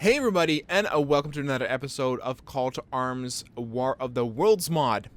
Hey everybody, and welcome to another episode of Call to Arms War of the Worlds mod.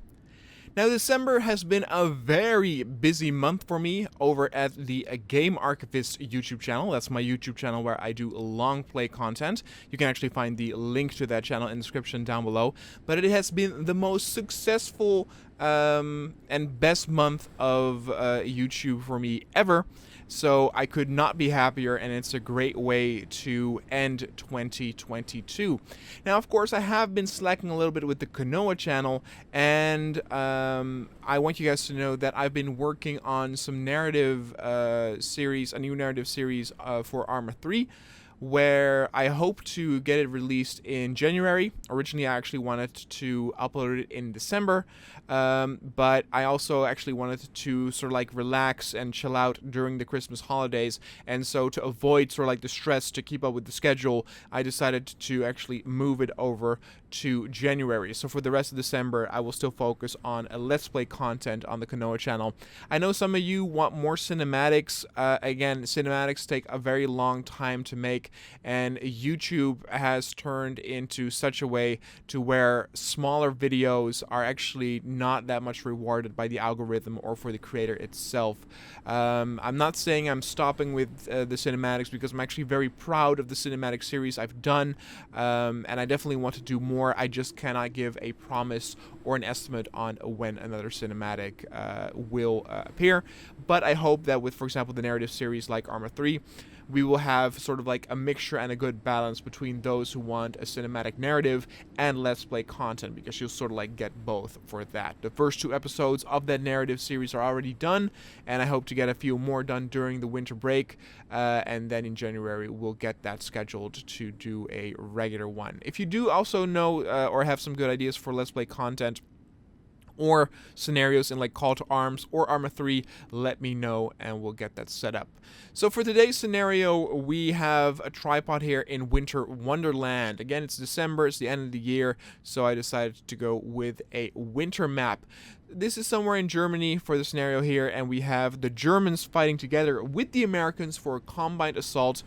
Now, December has been a very busy month for me over at the Game Archivist YouTube channel. That's my YouTube channel where I do long play content. You can actually find the link to that channel in the description down below. But it has been the most successful and best month of YouTube for me ever. So I could not be happier, and it's a great way to end 2022. Now, of course, I have been slacking a little bit with the Konoha channel, and I want you guys to know that I've been working on some narrative series, a new narrative series for Arma 3, where I hope to get it released in January. Originally, I actually wanted to upload it in December, but I also actually wanted to sort of like relax and chill out during the Christmas holidays, and so to avoid sort of like the stress to keep up with the schedule, I decided to actually move it over to January. So for the rest of December, I will still focus on a Let's Play content on the Konoha channel. I know some of you want more cinematics. Again, cinematics take a very long time to make, and YouTube has turned into such a way to where smaller videos are actually not that much rewarded by the algorithm or for the creator itself. I'm not saying I'm stopping with the cinematics, because I'm actually very proud of the cinematic series I've done, and I definitely want to do more. I just cannot give a promise or an estimate on when another cinematic will appear, but I hope that with, for example, the narrative series like Arma 3, we will have sort of like a mixture and a good balance between those who want a cinematic narrative and Let's Play content, because you'll sort of like get both for that. The first 2 episodes of that narrative series are already done, and I hope to get a few more done during the winter break, and then in January we'll get that scheduled to do a regular one. If you do also know or have some good ideas for Let's Play content or scenarios in like Call to Arms or Arma 3, let me know and we'll get that set up. So for today's scenario, we have a tripod here in Winter Wonderland. Again, it's December, it's the end of the year, so I decided to go with a winter map. This is somewhere in Germany for the scenario here, and we have the Germans fighting together with the Americans for a combined assault.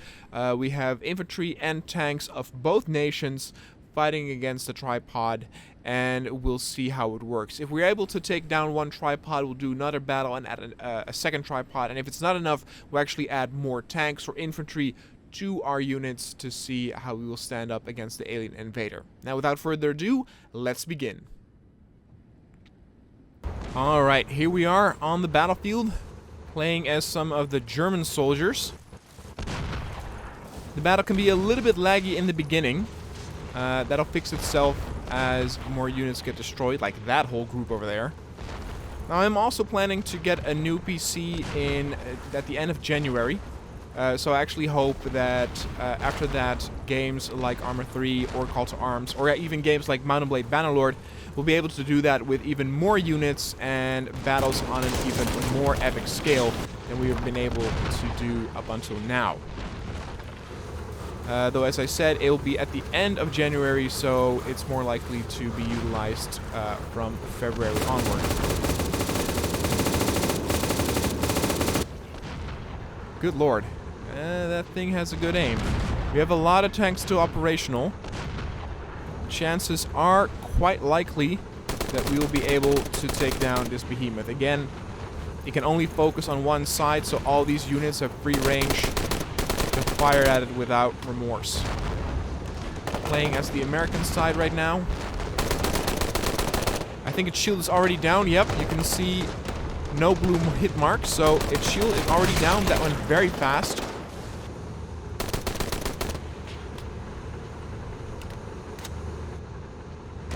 We have infantry and tanks of both nations fighting against the tripod, and we'll see how it works. If we're able to take down one tripod, we'll do another battle and add a second tripod, and if it's not enough, we'll actually add more tanks or infantry to our units to see how we will stand up against the alien invader. Now, without further ado, let's begin. Alright, here we are on the battlefield, playing as some of the German soldiers. The battle can be a little bit laggy in the beginning. That'll fix itself as more units get destroyed, like that whole group over there. Now, I'm also planning to get a new PC at the end of January. So I actually hope that after that, games like Arma 3 or Call to Arms, or even games like Mount & Blade Bannerlord, will be able to do that with even more units and battles on an even more epic scale than we have been able to do up until now. Though, as I said, it will be at the end of January, so it's more likely to be utilized from February onward. Good lord. That thing has a good aim. We have a lot of tanks still operational. Chances are quite likely that we will be able to take down this behemoth. Again, it can only focus on one side, so all these units have free range to fire at it without remorse. Playing as the American side right now. I think its shield is already down. Yep, you can see no blue hit mark, so its shield is already down. That went very fast.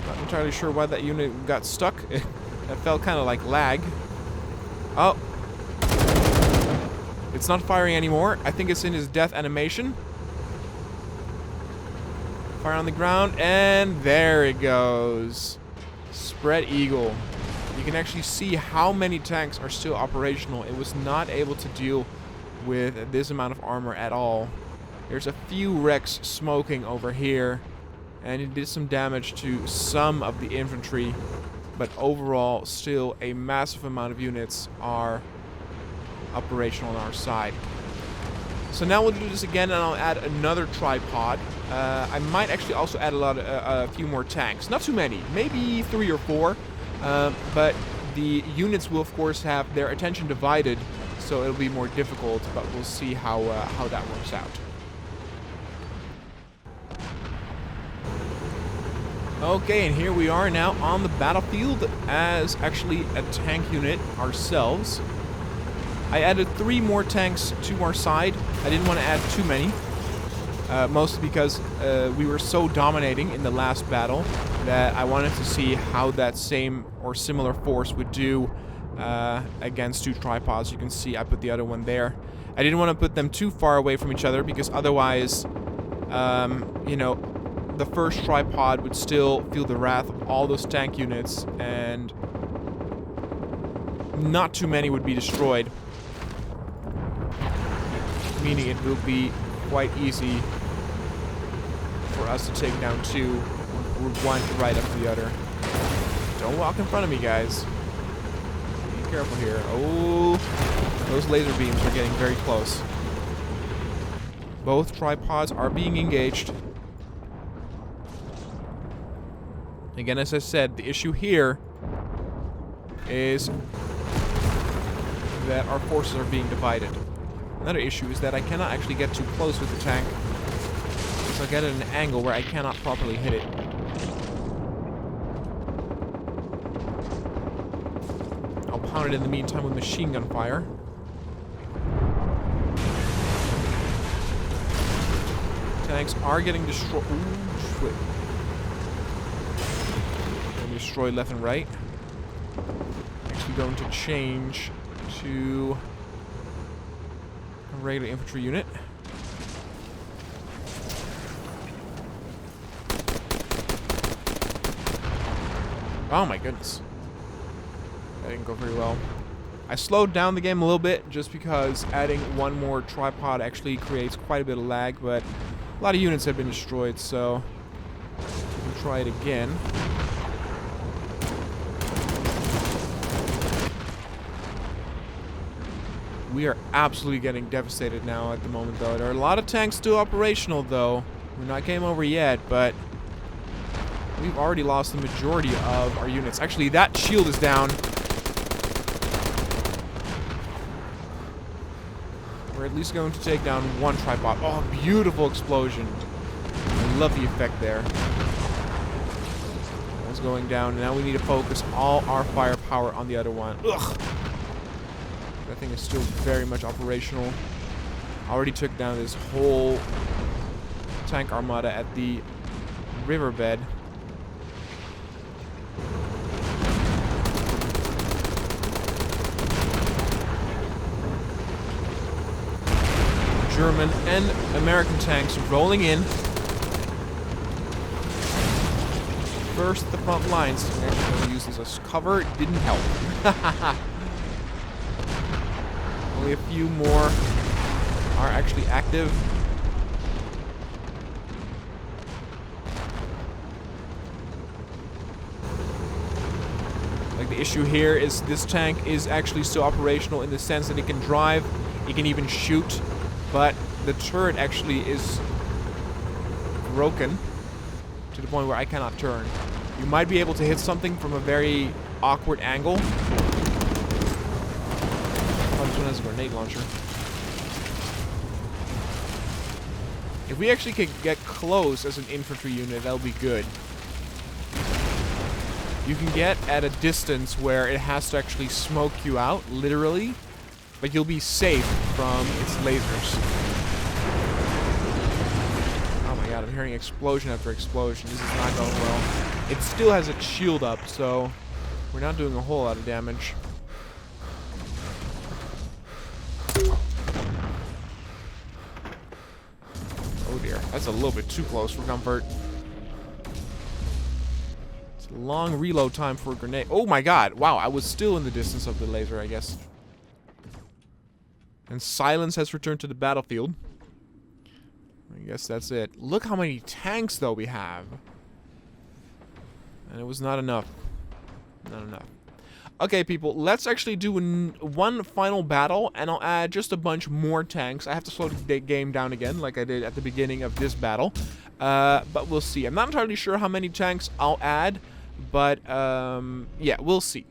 Not entirely sure why that unit got stuck. That felt kind of like lag. Oh. It's not firing anymore. I think it's in his death animation. Fire on the ground, and there it goes. Spread Eagle. You can actually see how many tanks are still operational. It was not able to deal with this amount of armor at all. There's a few wrecks smoking over here, and it did some damage to some of the infantry, but overall, still a massive amount of units are operational on our side. So now we'll do this again, and I'll add another tripod. I might actually also add a few more tanks. Not too many, maybe 3 or 4. But the units will, of course, have their attention divided, so it'll be more difficult. But we'll see how that works out. Okay, and here we are now on the battlefield as actually a tank unit ourselves. I added 3 more tanks to our side. I didn't want to add too many. Mostly because we were so dominating in the last battle that I wanted to see how that same or similar force would do against 2 tripods. You can see I put the other one there. I didn't want to put them too far away from each other because otherwise, you know, the first tripod would still feel the wrath of all those tank units, and not too many would be destroyed. Meaning it will be quite easy for us to take down 2 with one right after the other. Don't walk in front of me, guys. Be careful here. Oh, those laser beams are getting very close. Both tripods are being engaged. Again, as I said, the issue here is that our forces are being divided. Another issue is that I cannot actually get too close with the tank, so I get at an angle where I cannot properly hit it. I'll pound it in the meantime with machine gun fire. Tanks are getting destroyed. Ooh, shit. Destroyed left and right. Actually going to change to a regular infantry unit. Oh my goodness. That didn't go very well. I slowed down the game a little bit just because adding 1 more tripod actually creates quite a bit of lag, but a lot of units have been destroyed, so we'll try it again. We are absolutely getting devastated now at the moment, though. There are a lot of tanks still operational, though. We're not game over yet, but we've already lost the majority of our units. Actually, that shield is down. We're at least going to take down 1 tripod. Oh, beautiful explosion. I love the effect there. That's going down. Now we need to focus all our firepower on the other one. Ugh. That thing is still very much operational. I already took down this whole tank armada at the riverbed. German and American tanks rolling in. First, the front lines. I'm actually going to use this as cover. It didn't help. Only a few more are actually active. Like, the issue here is this tank is actually still operational in the sense that it can drive, it can even shoot, but the turret actually is broken to the point where I cannot turn. You might be able to hit something from a very awkward angle. This one has a grenade launcher. If we actually could get close as an infantry unit, that'll be good. You can get at a distance where it has to actually smoke you out, literally, but you'll be safe from its lasers. Oh my god, I'm hearing explosion after explosion. This is not going well. It still has its shield up, so we're not doing a whole lot of damage. Oh dear, that's a little bit too close for comfort. It's a long reload time for a grenade. Oh my god, wow, I was still in the distance of the laser, I guess. And silence has returned to the battlefield. I guess that's it. Look how many tanks, though, we have. And it was not enough. Not enough. Okay, people, let's actually do one final battle, and I'll add just a bunch more tanks. I have to slow the game down again, like I did at the beginning of this battle. But we'll see. I'm not entirely sure how many tanks I'll add, but, yeah, we'll see.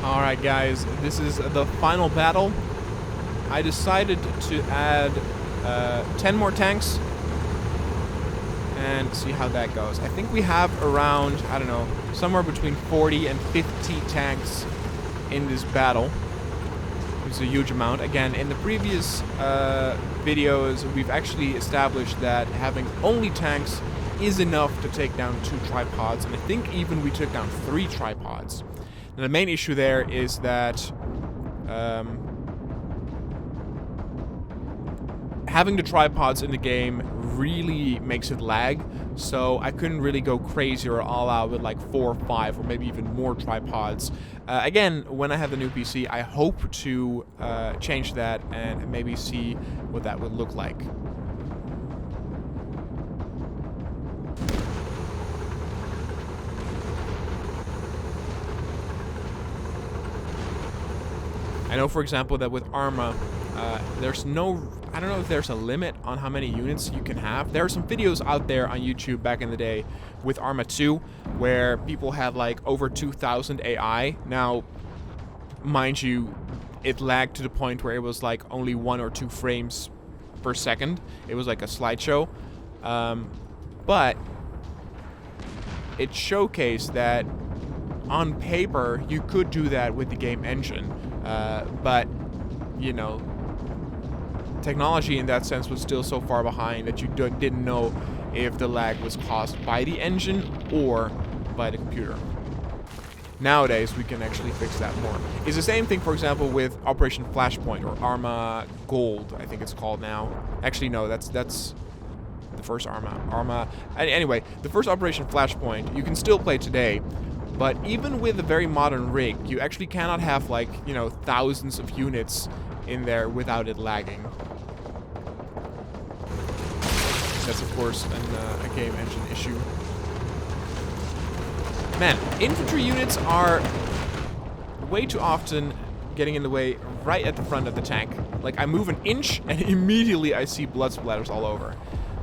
Alright, guys, this is the final battle. I decided to add 10 more tanks and see how that goes. I think we have around, I don't know, somewhere between 40 and 50 tanks in this battle. It's a huge amount. Again, in the previous videos, we've actually established that having only tanks is enough to take down 2 tripods, and I think even we took down 3 tripods. And the main issue there is that having the tripods in the game really makes it lag, so I couldn't really go crazy or all out with like 4 or 5 or maybe even more tripods. Again, when I have the new PC, I hope to change that and maybe see what that would look like. I know, for example, that with Arma, there's no... I don't know if there's a limit on how many units you can have. There are some videos out there on YouTube back in the day with Arma 2 where people had like over 2,000 AI. Now, mind you, it lagged to the point where it was like only 1 or 2 frames per second. It was like a slideshow. But it showcased that on paper you could do that with the game engine. But, you know, technology in that sense was still so far behind that you didn't know if the lag was caused by the engine or by the computer. Nowadays, we can actually fix that more. It's the same thing, for example, with Operation Flashpoint or Arma Gold, I think it's called now. Actually, no, that's the first Arma. Anyway, the first Operation Flashpoint, you can still play today. But even with a very modern rig, you actually cannot have, like, you know, thousands of units in there without it lagging. That's, of course, a game engine issue. Man, infantry units are way too often getting in the way right at the front of the tank. Like, I move an inch, and immediately I see blood splatters all over.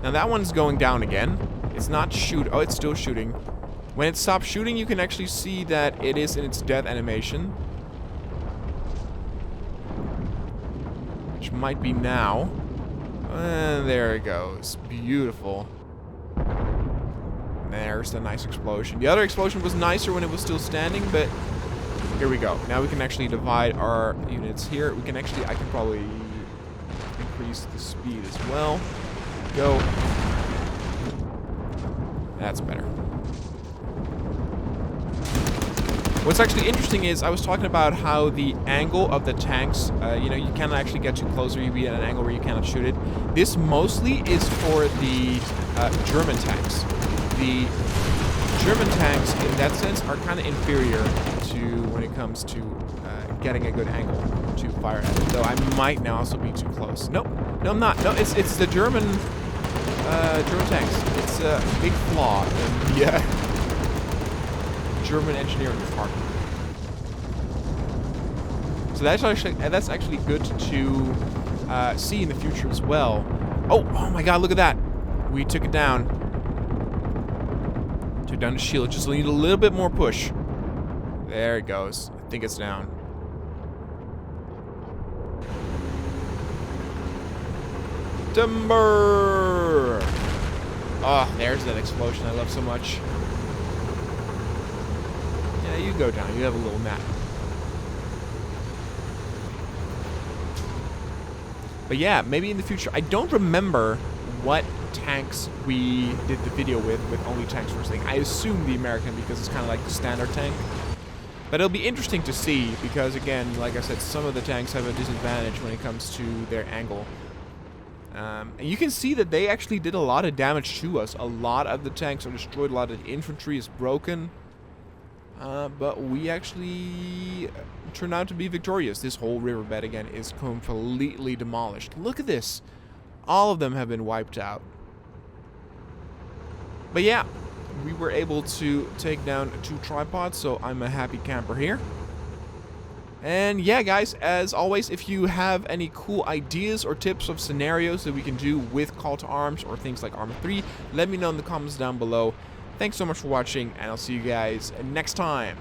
Now, that one's going down again. It's not shoot... Oh, it's still shooting. When it stops shooting, you can actually see that it is in its death animation. Which might be now. And there it goes. Beautiful. There's the nice explosion. The other explosion was nicer when it was still standing, but here we go. Now we can actually divide our units here. We can actually, I can probably increase the speed as well. Go. That's better. What's actually interesting is I was talking about how the angle of the tanks, you know, you cannot actually get too close or you be at an angle where you cannot shoot it. This mostly is for the German tanks. The German tanks, in that sense, are kind of inferior to when it comes to getting a good angle to fire at it. Though I might now also be too close. Nope. No, I'm not. No, it's the German tanks. It's a big flaw in the German engineering department. So that's actually good to see in the future as well. Oh my God! Look at that. We took it down. Took down the shield. Just need a little bit more push. There it goes. I think it's down. Timber! Oh, there's that explosion I love so much. Yeah, you go down. You have a little nap. But yeah, maybe in the future. I don't remember what tanks we did the video with only tanks first thing. I assume the American because it's kind of like the standard tank. But it'll be interesting to see because, again, like I said, some of the tanks have a disadvantage when it comes to their angle. And you can see that they actually did a lot of damage to us. A lot of the tanks are destroyed. A lot of the infantry is broken. But we actually turned out to be victorious. This whole riverbed, again, is completely demolished. Look at this. All of them have been wiped out. But yeah, we were able to take down 2 tripods, so I'm a happy camper here. And yeah, guys, as always, if you have any cool ideas or tips of scenarios that we can do with Call to Arms or things like Arma 3, let me know in the comments down below. Thanks so much for watching, and I'll see you guys next time.